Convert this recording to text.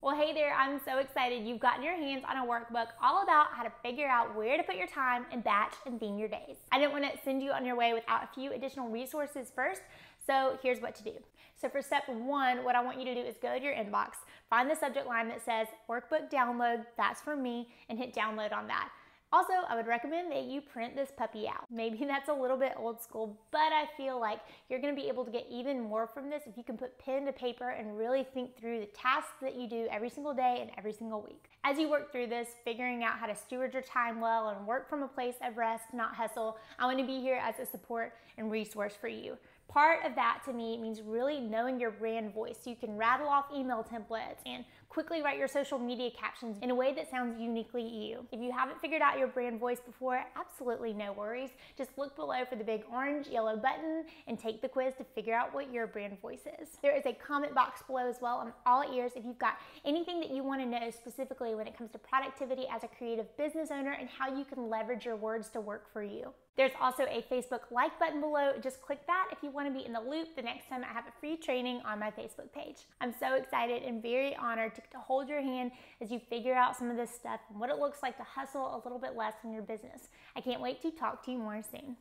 Well, hey there, I'm so excited you've gotten your hands on a workbook all about how to figure out where to put your time and batch and theme your days. I didn't want to send you on your way without a few additional resources first, so here's what to do. So for step one, what I want you to do is go to your inbox, find the subject line that says workbook download, that's for me, and hit download on that. Also, I would recommend that you print this puppy out. Maybe that's a little bit old school, but I feel like you're gonna be able to get even more from this if you can put pen to paper and really think through the tasks that you do every single day and every single week. As you work through this, figuring out how to steward your time well and work from a place of rest, not hustle, I wanna be here as a support and resource for you. Part of that to me means really knowing your brand voice so you can rattle off email templates and quickly write your social media captions in a way that sounds uniquely you. If you haven't figured out your brand voice before, absolutely no worries. Just look below for the big orange yellow button and take the quiz to figure out what your brand voice is. There is a comment box below as well. I'm all ears if you've got anything that you want to know specifically when it comes to productivity as a creative business owner and how you can leverage your words to work for you. There's also a Facebook like button below. Just click that if you want to be in the loop the next time I have a free training on my Facebook page. I'm so excited and very honored to hold your hand as you figure out some of this stuff and what it looks like to hustle a little bit less in your business. I can't wait to talk to you more soon.